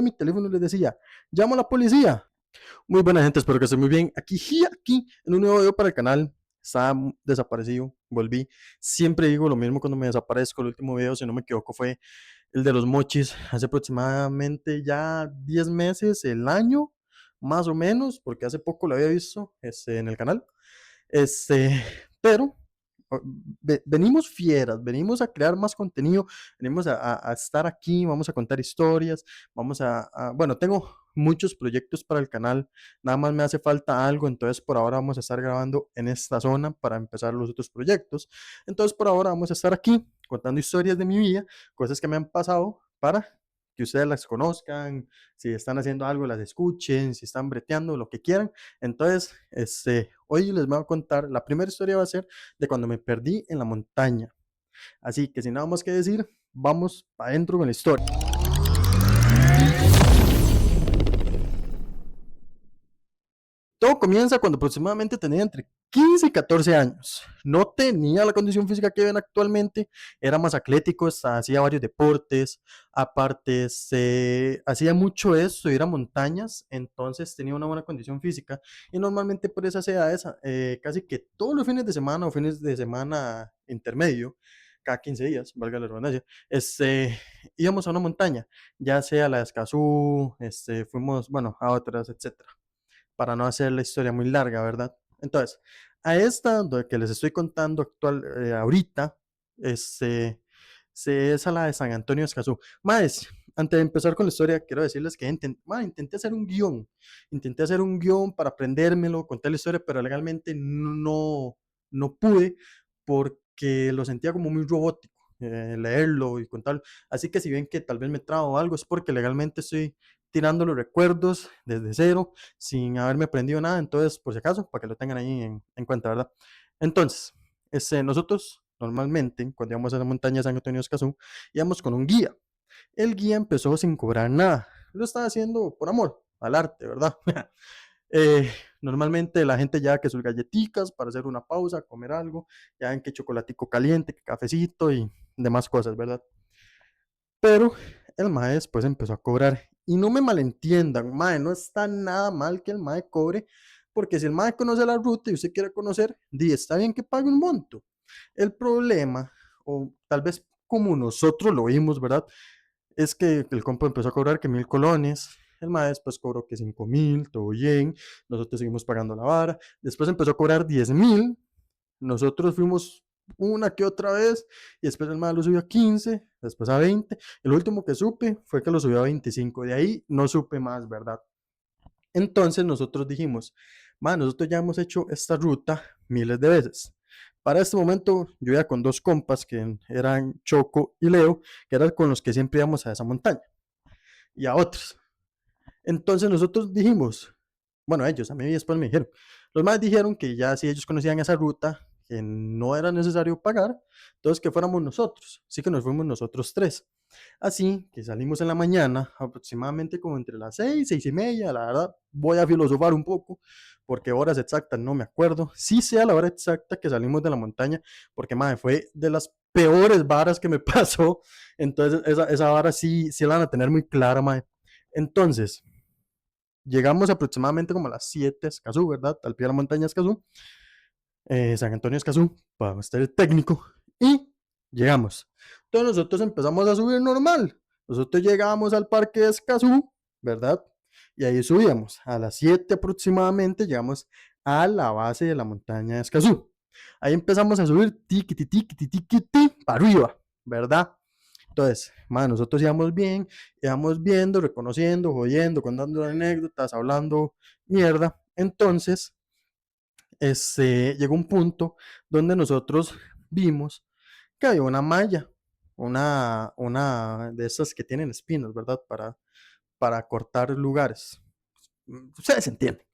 mi teléfono y les decía, llamo a la policía. Muy buena gente, espero que estén muy bien. Aquí, en un nuevo video para el canal. Estaba desaparecido, volví. Siempre digo lo mismo cuando me desaparezco. El último video, si no me equivoco, fue el de los mochis. Hace aproximadamente ya 10 meses, el año, más o menos, porque hace poco lo había visto en el canal. Este, pero venimos fieras, venimos a crear más contenido, venimos a estar aquí, vamos a contar historias, bueno, tengo muchos proyectos para el canal, nada más me hace falta algo, entonces por ahora vamos a estar grabando en esta zona para empezar los otros proyectos, entonces por ahora vamos a estar aquí contando historias de mi vida, cosas que me han pasado para que ustedes las conozcan, si están haciendo algo las escuchen, si están breteando, lo que quieran. Entonces, hoy les voy a contar, la primera historia va a ser de cuando me perdí en la montaña. Así que sin nada más que decir, vamos para adentro con la historia. Todo comienza cuando aproximadamente tenía entre 15 y 14 años. No tenía la condición física que ven actualmente, era más atlético, hacía varios deportes, aparte se hacía mucho eso, ir a montañas, entonces tenía una buena condición física y normalmente por esas edades, casi que todos los fines de semana o fines de semana intermedio, cada 15 días, valga la redundancia, íbamos a una montaña, ya sea la de Escazú, fuimos, bueno, a otras, etcétera, para no hacer la historia muy larga, ¿verdad? Entonces, a esta que les estoy contando ahorita, se es a la de San Antonio de Escazú. Más, antes de empezar con la historia, quiero decirles que intenté intenté hacer un guión para aprendérmelo, contar la historia, pero legalmente no pude porque lo sentía como muy robótico, leerlo y contarlo. Así que si ven que tal vez me trabo algo, es porque legalmente estoy tirando los recuerdos desde cero, sin haberme aprendido nada, entonces, por si acaso, para que lo tengan ahí en cuenta, ¿verdad? Entonces, nosotros normalmente, cuando íbamos a la montaña de San Antonio de Escazú, íbamos con un guía. El guía empezó sin cobrar nada, lo estaba haciendo por amor al arte, ¿verdad? Normalmente la gente ya que sus galletitas para hacer una pausa, comer algo, ya ven que chocolatico caliente, que cafecito y demás cosas, ¿verdad? Pero el mae después empezó a cobrar. Y no me malentiendan, mae, no está nada mal que el mae cobre, porque si el mae conoce la ruta y usted quiere conocer, di, está bien que pague un monto. El problema, o tal vez como nosotros lo vimos, ¿verdad? Es que el compa empezó a cobrar que 1.000 colones, el mae después cobró que 5.000, todo bien, nosotros seguimos pagando la vara, después empezó a cobrar 10.000, nosotros fuimos una que otra vez y después el mae lo subió a 15, después a 20. El último que supe fue que lo subió a 25. De ahí no supe más, ¿verdad? Entonces nosotros dijimos, nosotros ya hemos hecho esta ruta miles de veces. Para este momento yo iba con dos compas que eran Choco y Leo, que eran con los que siempre íbamos a esa montaña y a otros. Entonces nosotros dijimos, bueno, ellos, a mí después me dijeron, los más dijeron que ya si ellos conocían esa ruta, que no era necesario pagar, entonces que fuéramos nosotros, así que nos fuimos nosotros tres. Así que salimos en la mañana, aproximadamente como entre las 6, 6:30, la verdad, voy a filosofar un poco, porque horas exactas no me acuerdo, sí sea la hora exacta que salimos de la montaña, porque madre, fue de las peores varas que me pasó, entonces esa vara sí la van a tener muy clara, madre. Entonces, llegamos aproximadamente como a las 7 a Escazú, ¿verdad? Al pie de la montaña de Escazú, San Antonio de Escazú, para estar el técnico, y llegamos. Entonces nosotros empezamos a subir normal. Nosotros llegamos al parque de Escazú, ¿verdad? Y ahí subíamos. A las 7 aproximadamente llegamos a la base de la montaña de Escazú. Ahí empezamos a subir tiqui, tiqui, tiqui, para arriba, ¿verdad? Entonces, nosotros íbamos viendo, reconociendo, jodiendo, contando anécdotas, hablando mierda. Entonces, llegó un punto donde nosotros vimos que había una malla, una de esas que tienen espinas, ¿verdad? Para cortar lugares. Ustedes entienden.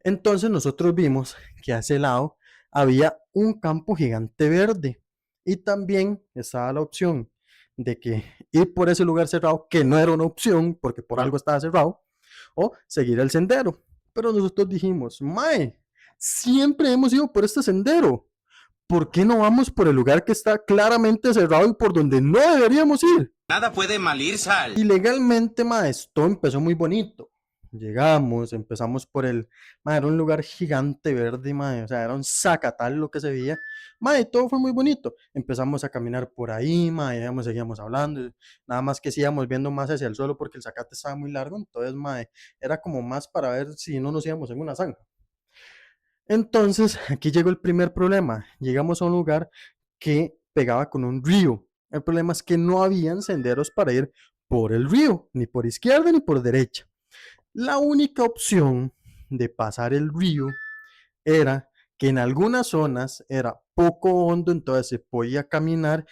Entonces nosotros vimos que a ese lado había un campo gigante verde y también estaba la opción de que ir por ese lugar cerrado, que no era una opción porque por algo estaba cerrado, o seguir el sendero. Pero nosotros dijimos, mae, siempre hemos ido por este sendero. ¿por qué no vamos por el lugar que está claramente cerrado y por donde no deberíamos ir? Nada puede mal ir, Sal. Y legalmente, mae, esto empezó muy bonito. Llegamos, empezamos por el, mae, era un lugar gigante verde, mae, o sea, era un zacatal lo que se veía, mae, todo fue muy bonito. Empezamos a caminar por ahí, mae, seguíamos hablando, nada más que sí íbamos viendo más hacia el suelo porque el zacate estaba muy largo, entonces, mae, era como más para ver si no nos íbamos en una zanja. Entonces, aquí llegó el primer problema. Llegamos a un lugar que pegaba con un río. El problema es que no habían senderos para ir por el río, ni por izquierda ni por derecha. La única opción de pasar el río era que en algunas zonas era poco hondo, entonces se podía caminar,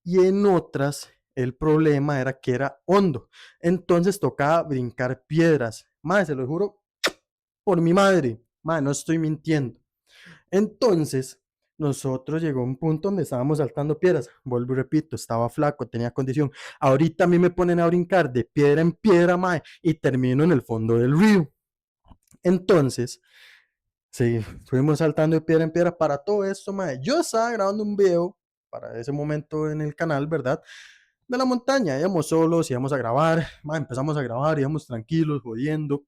y en otras el problema era que era hondo. Entonces tocaba brincar piedras. Madre, se lo juro por mi madre. Madre, no estoy mintiendo. Entonces, nosotros llegó un punto donde estábamos saltando piedras. Vuelvo y repito, estaba flaco, tenía condición. Ahorita a mí me ponen a brincar de piedra en piedra, mae, y termino en el fondo del río. Entonces, sí, fuimos saltando de piedra en piedra para todo esto, mae. Yo estaba grabando un video para ese momento en el canal, ¿verdad? De la montaña, íbamos solos, íbamos a grabar, mae, empezamos a grabar, íbamos tranquilos, jodiendo.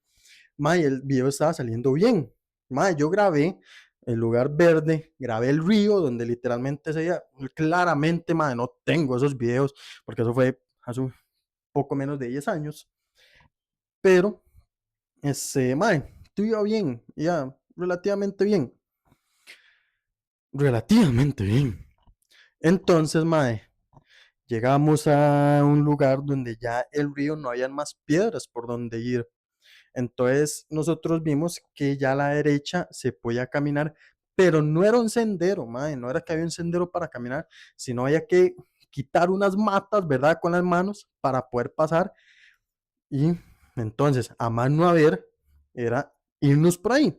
Mae, el video estaba saliendo bien. Mae, yo grabé el lugar verde, grabé el río donde literalmente se veía claramente, mae, no tengo esos videos porque eso fue hace un poco menos de 10 años, pero mae, todo iba bien, ya relativamente bien, relativamente bien. Entonces, mae, llegamos a un lugar donde ya el río no habían más piedras por donde ir. Entonces nosotros vimos que ya a la derecha se podía caminar, pero no era un sendero, mae, no era que había un sendero para caminar, sino había que quitar unas matas, ¿verdad? Con las manos para poder pasar. Y entonces, a más no haber, era irnos por ahí.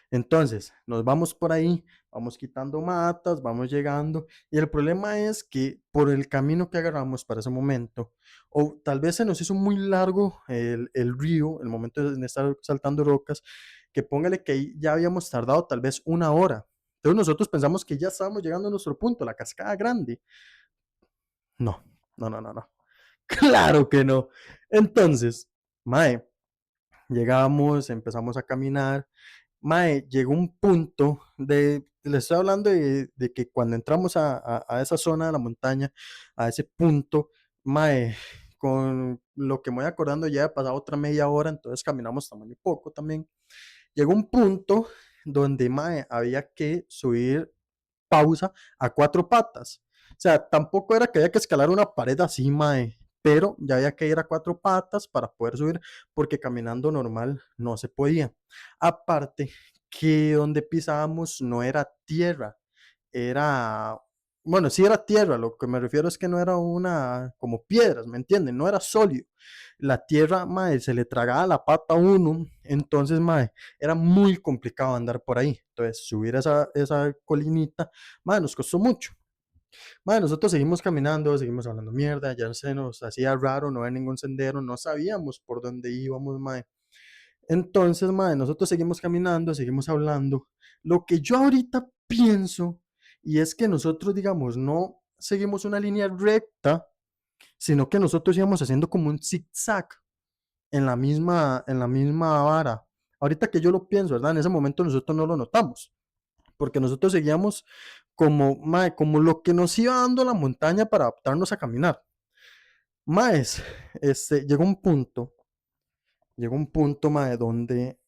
Entonces, nos vamos por ahí, vamos quitando matas, vamos llegando. Y el problema es que por el camino que agarramos para ese momento, o tal vez se nos hizo muy largo el río, el momento de estar saltando rocas, que póngale que ahí ya habíamos tardado tal vez una hora. Entonces nosotros pensamos que ya estábamos llegando a nuestro punto, la cascada grande. No, no, no, no, no. Claro que no. Entonces, mae, llegamos, empezamos a caminar. Mae, llegó un punto le estoy hablando de que cuando entramos a esa zona de la montaña, a ese punto, mae, con lo que me voy acordando ya he pasado otra media hora, entonces caminamos tamaño poco también. Llegó un punto donde, mae, había que subir pausa a cuatro patas. O sea, tampoco era que había que escalar una pared así, mae, pero ya había que ir a cuatro patas para poder subir, porque caminando normal no se podía. Aparte que donde pisábamos no era tierra, era, bueno, sí era tierra, lo que me refiero es que no era una, como piedras, ¿me entienden? No era sólido. La tierra, mae, se le tragaba la pata a uno, entonces, mae, era muy complicado andar por ahí. Entonces, subir esa colinita, mae, nos costó mucho. Mae, nosotros seguimos caminando, seguimos hablando mierda, ya se nos hacía raro no ver ningún sendero, no sabíamos por dónde íbamos, mae. Entonces, mae, nosotros seguimos caminando, seguimos hablando. Lo que yo ahorita pienso, y es que nosotros, digamos, no seguimos una línea recta, sino que nosotros íbamos haciendo como un zigzag en la misma vara. Ahorita que yo lo pienso, ¿verdad? En ese momento nosotros no lo notamos, porque nosotros seguíamos como, mae, como lo que nos iba dando la montaña para adaptarnos a caminar. Maes, llegó un punto, mae, donde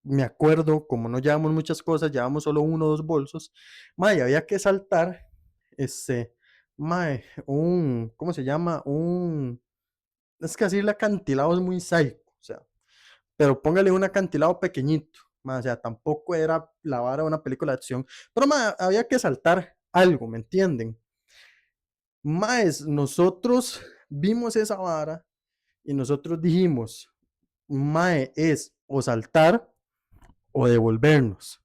me acuerdo, como no llevamos muchas cosas, llevamos solo uno o dos bolsos, mae, había que saltar, este, mae, ¿cómo se llama? Es que así el acantilado es muy psycho, o sea, pero póngale un acantilado pequeñito, mae, o sea, tampoco era la vara de una película de acción, pero mae, había que saltar algo, ¿me entienden? Maes, nosotros vimos esa vara y nosotros dijimos, mae, es o saltar o devolvernos.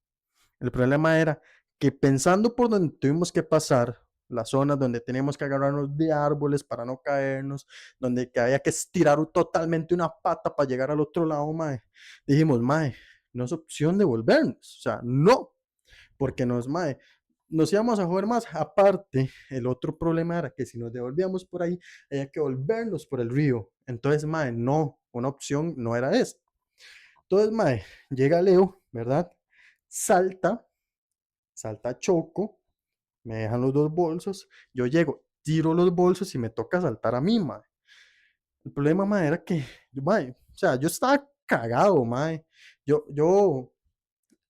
El problema era que pensando por donde tuvimos que pasar, las zonas donde teníamos que agarrarnos de árboles para no caernos, donde que había que estirar totalmente una pata para llegar al otro lado, mae, dijimos, mae, no es opción de volvernos, o sea, no, porque no es, mae, nos íbamos a joder más. Aparte, el otro problema era que si nos devolvíamos por ahí, había que volvernos por el río. Entonces, mae, no, una opción no era esa. Entonces, mae, llega Leo, ¿verdad? Salta, salta Choco, me dejan los dos bolsos, yo llego, tiro los bolsos y me toca saltar a mí, mae. El problema, mae, era que, mae, o sea, yo estaba cagado, mae. Yo,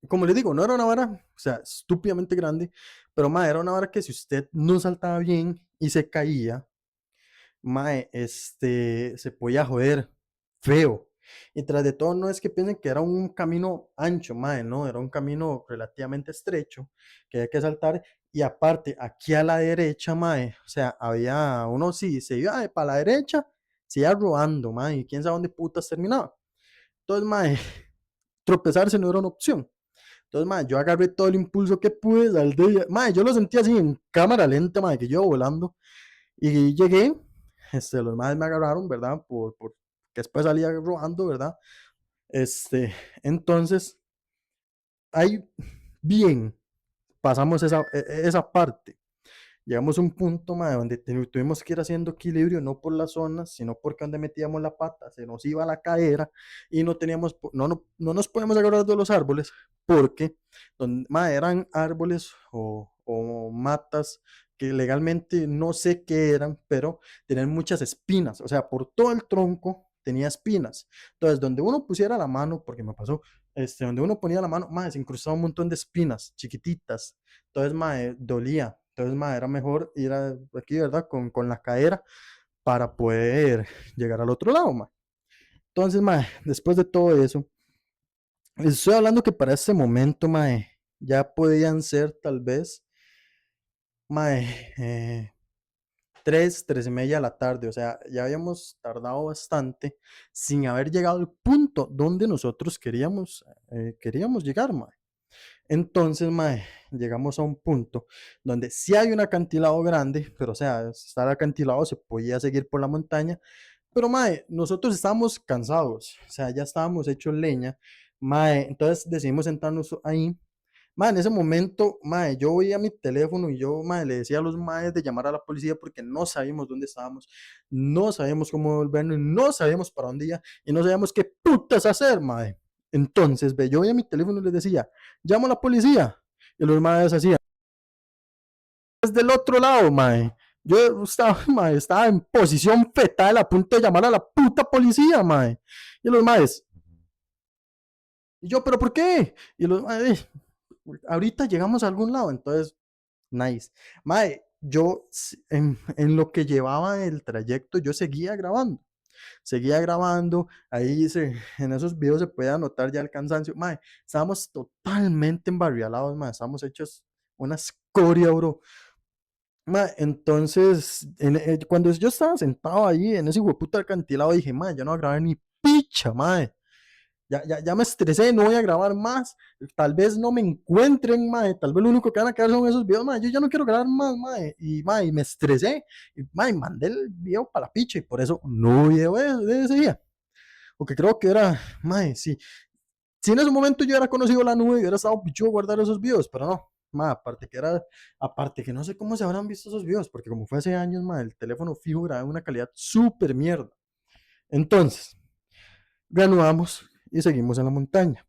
como les digo, no era una vara, o sea, estúpidamente grande, pero mae, era una vara que si usted no saltaba bien y se caía, mae, se podía joder feo. Y tras de todo, no es que piensen que era un camino ancho, mae, no, era un camino relativamente estrecho que había que saltar. Y aparte, aquí a la derecha, mae, o sea, había uno, sí, se iba para la derecha, se iba rodando, mae, y quién sabe dónde putas terminaba. Entonces, mae, tropezarse no era una opción. Entonces, mae, yo agarré todo el impulso que pude, salté, mae, yo lo sentí así en cámara lenta, mae, que yo iba volando. Y llegué, los madres me agarraron, ¿verdad? Que después salía robando, ¿verdad? Este, entonces, ahí bien, pasamos esa parte. Llegamos a un punto, mae, donde tuvimos que ir haciendo equilibrio, no por las zonas, sino porque donde metíamos la pata se nos iba la cadera y no teníamos, no nos podemos agarrar de los árboles porque mae, eran árboles o matas que legalmente no sé qué eran, pero tenían muchas espinas, o sea, por todo el tronco tenía espinas. Entonces, donde uno pusiera la mano, porque me pasó, donde uno ponía la mano, mae, se incrustaba un montón de espinas chiquititas. Entonces, mae, dolía. Entonces, mae, era mejor ir aquí, ¿verdad? Con la cadera para poder llegar al otro lado, mae. Entonces, mae, después de todo eso, les estoy hablando que para este momento, mae, ya podían ser tal vez, mae, 3:30 de la tarde, o sea, ya habíamos tardado bastante sin haber llegado al punto donde nosotros queríamos llegar, mae. Entonces, mae, llegamos a un punto donde sí hay un acantilado grande, pero o sea, estar acantilado se podía seguir por la montaña, pero mae, nosotros estábamos cansados, o sea, ya estábamos hechos leña, mae, entonces decidimos sentarnos ahí. Mae, en ese momento, mae, yo veía mi teléfono y yo, mae, le decía a los maes de llamar a la policía porque no sabíamos dónde estábamos, no sabíamos cómo volvernos, no sabíamos para dónde ir y no sabíamos qué putas hacer, mae. Entonces, ve, yo veía mi teléfono y les decía, llamo a la policía. Y los maes hacían, desde el otro lado, mae. Yo estaba, mae, estaba en posición fetal a punto de llamar a la puta policía, mae. Y los maes, y yo, ¿pero por qué? Y los maes, ahorita llegamos a algún lado, entonces nice. Mae, yo en lo que llevaba el trayecto, yo seguía grabando, ahí en esos videos se puede notar ya el cansancio. Mae, estábamos totalmente embarrialados, mae, estábamos hechos una escoria, bro. Mae, entonces, cuando yo estaba sentado ahí en ese hueputa acantilado, dije, mae, yo no voy a grabar ni picha, mae. Ya me estresé, no voy a grabar más. Tal vez no me encuentren, mae. Tal vez lo único que van a quedar son esos videos, mae. Yo ya no quiero grabar más, mae. Y me estresé. Y, mae, mandé el video para la picha y por eso no video de ese día. Porque creo que era, mae, sí. Si en ese momento yo hubiera conocido la nube y hubiera estado pichudo a guardar esos videos, pero no. Mae, aparte que no sé cómo se habrán visto esos videos, porque como fue hace años, mae, el teléfono fijo grababa una calidad súper mierda. Entonces, reanudamos y seguimos en la montaña.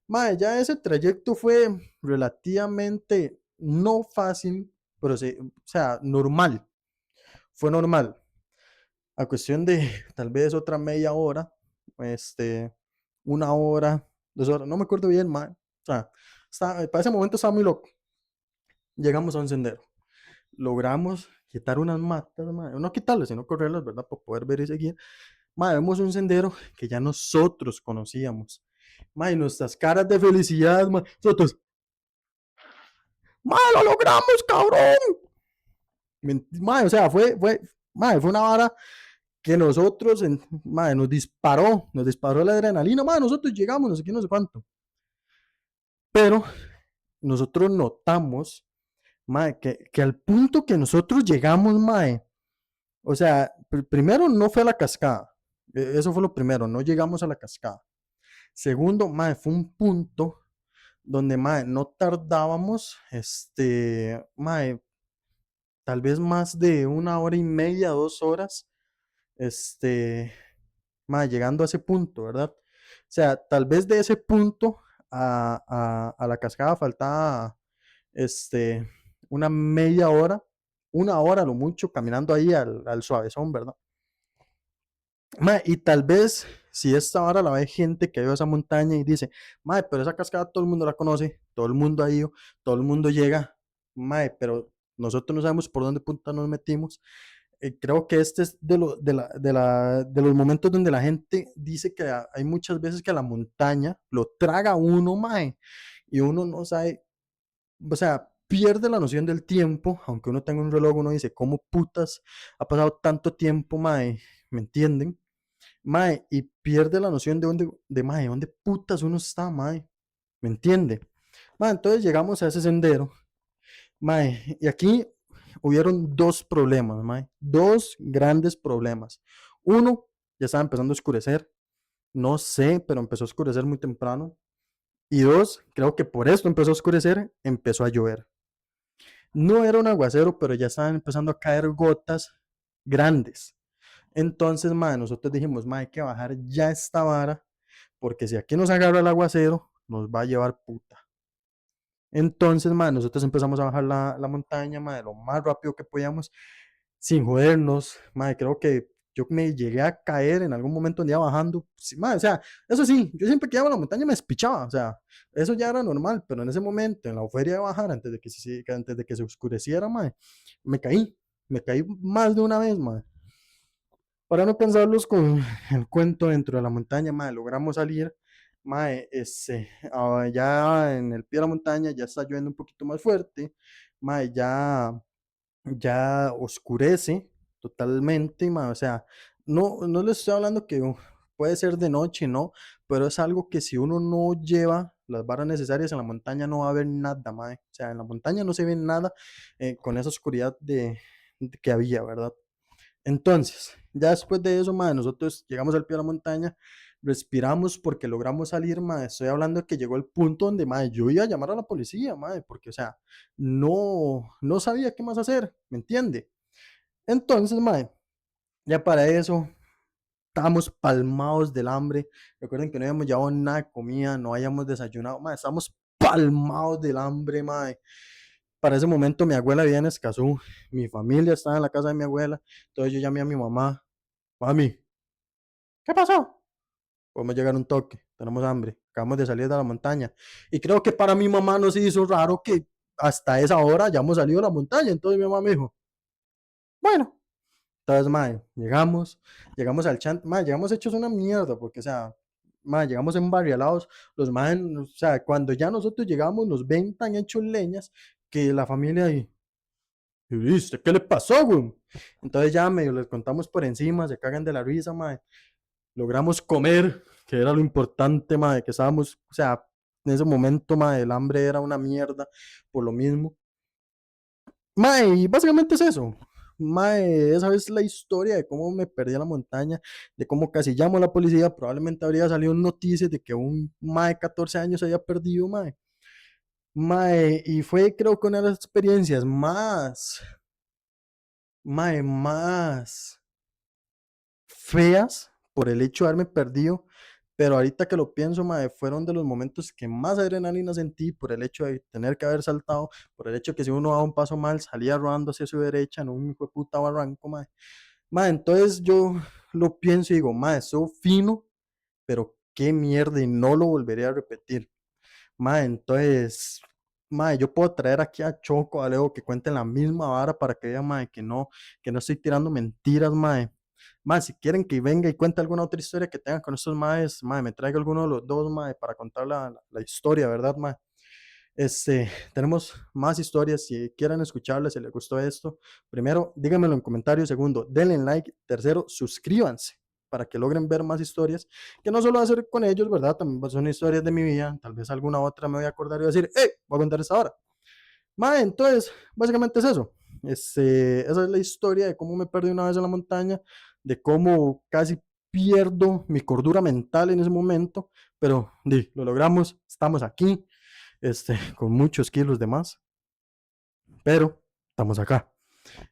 Mae, ya ese trayecto fue relativamente no fácil, pero sí, o sea, normal. Fue normal. A cuestión de tal vez otra media hora, este, 1 hora, 2 horas, no me acuerdo bien, mae. O sea, para ese momento estaba muy loco. Llegamos a un sendero. Logramos quitar unas matas, mae. No quitarlas, sino correrlas, ¿verdad? Para poder ver y seguir. Mae, vemos un sendero que ya nosotros conocíamos. Mae, nuestras caras de felicidad, mae. Nosotros, mae, lo logramos, cabrón. Mae, o sea, mae, fue una vara que nosotros, mae, nos disparó la adrenalina, mae, nosotros llegamos, no sé qué, no sé cuánto. Pero nosotros notamos, mae, que al punto que nosotros llegamos, mae, o sea, primero no fue a la cascada, eso fue lo primero, no llegamos a la cascada. Segundo, mae, fue un punto donde, mae, no tardábamos, mae, tal vez más de 1 hora y media, 2 horas, este, mae, llegando a ese punto, ¿verdad? O sea, tal vez de ese punto a la cascada faltaba, este, una media hora, 1 hora a lo mucho, caminando ahí al suavezón, ¿verdad? Mae, y tal vez si esta hora la ve gente que ha ido a esa montaña y dice, mae, pero esa cascada todo el mundo la conoce, todo el mundo ha ido, todo el mundo llega, mae, pero nosotros no sabemos por dónde punta nos metimos. Creo que este es de los momentos donde la gente dice que hay muchas veces que la montaña lo traga a uno, mae, y uno no sabe, o sea, pierde la noción del tiempo, aunque uno tenga un reloj, uno dice, ¿cómo putas ha pasado tanto tiempo, mae? ¿Me entienden? Mae, y pierde la noción de mae, dónde putas uno está, mae. ¿Me entiende? Mae, entonces llegamos a ese sendero, mae, y aquí hubieron dos problemas, mae, dos grandes problemas. Uno, ya estaba empezando a oscurecer, no sé, pero empezó a oscurecer muy temprano. Y dos, creo que por esto empezó a oscurecer, empezó a llover. No era un aguacero, pero ya estaban empezando a caer gotas grandes. Entonces, mae, nosotros dijimos, mae, hay que bajar ya esta vara, porque si aquí nos agarra el aguacero, nos va a llevar puta. Entonces, mae, nosotros empezamos a bajar la montaña, mae, lo más rápido que podíamos, sin jodernos, mae, creo que yo me llegué a caer en algún momento un día bajando, sí, mae, o sea, eso sí, yo siempre que iba a la montaña me espichaba, o sea, eso ya era normal, pero en ese momento, en la euforia de bajar, antes de que se oscureciera, mae, me caí, me caí más de una vez, mae. Para no cansarlos con el cuento dentro de la montaña, mae, logramos salir, mae, ya en el pie de la montaña ya está lloviendo un poquito más fuerte, mae, ya oscurece totalmente, mae, o sea, no les estoy hablando que puede ser de noche, ¿no? Pero es algo que si uno no lleva las varas necesarias en la montaña no va a haber nada, mae, o sea, en la montaña no se ve nada con esa oscuridad que había, ¿verdad? Entonces, ya después de eso, mae, nosotros llegamos al pie de la montaña, respiramos porque logramos salir, mae. Estoy hablando de que llegó el punto donde, mae, yo iba a llamar a la policía, mae, porque, o sea, no sabía qué más hacer, ¿me entiende? Entonces, mae, ya para eso, estábamos palmados del hambre. Recuerden que no habíamos llevado nada de comida, no habíamos desayunado, mae, estábamos palmados del hambre, mae. Para ese momento mi abuela vivía en Escazú, mi familia estaba en la casa de mi abuela, entonces yo llamé a mi mamá, mami, ¿qué pasó? Podemos llegar a un toque, tenemos hambre, acabamos de salir de la montaña. Y creo que para mi mamá no se hizo raro que hasta esa hora ya hemos salido de la montaña. Entonces mi mamá me dijo, bueno, entonces, mae, llegamos al chant, mae, llegamos hechos una mierda, porque, o sea, mae, llegamos embarrialados, los mae, o sea, cuando ya nosotros llegamos, nos ven tan hechos leñas que la familia ahí, ¿y viste qué le pasó, güey? Entonces ya medio les contamos por encima, se cagan de la risa, mae. Logramos comer, que era lo importante, mae, que estábamos, o sea, en ese momento, mae, el hambre era una mierda, por lo mismo. Mae, y básicamente es eso. Mae, esa es la historia de cómo me perdí en la montaña, de cómo casi llamo a la policía, probablemente habría salido noticias de que un mae de 14 años se había perdido, mae. Mae, y fue creo que una de las experiencias más feas por el hecho de haberme perdido, pero ahorita que lo pienso, mae, fueron de los momentos que más adrenalina sentí por el hecho de tener que haber saltado, por el hecho que si uno daba un paso mal, salía rodando hacia su derecha en un hijo de puta barranco, mae. Mae, entonces yo lo pienso y digo, mae, eso fino, pero qué mierda y no lo volveré a repetir. Mae, entonces, mae, yo puedo traer aquí a Choco, a Leo, que cuenten la misma vara para que vean, mae, que no estoy tirando mentiras, mae. Mae, si quieren que venga y cuente alguna otra historia que tengan con estos maes, mae, me traiga alguno de los dos, mae, para contar la historia, ¿verdad, mae? Tenemos más historias, si quieren escucharlas, si les gustó esto, primero, díganmelo en comentarios, segundo, denle like, tercero, suscríbanse para que logren ver más historias, que no solo va a ser con ellos, ¿verdad? También son historias de mi vida, tal vez alguna otra me voy a acordar y voy a decir, ¡hey! Voy a contar esta hora. Mae, entonces, básicamente es eso. Esa es la historia de cómo me perdí una vez en la montaña, de cómo casi pierdo mi cordura mental en ese momento, pero lo logramos, estamos aquí. con muchos kilos de más, pero estamos acá.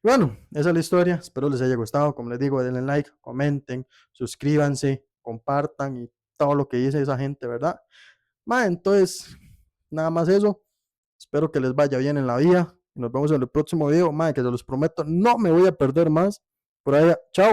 Bueno, esa es la historia, espero les haya gustado, como les digo, denle like, comenten, suscríbanse, compartan y todo lo que dice esa gente, ¿verdad? Entonces, nada más eso, espero que les vaya bien en la vida, y nos vemos en el próximo video, que se los prometo, no me voy a perder más, por allá, chao.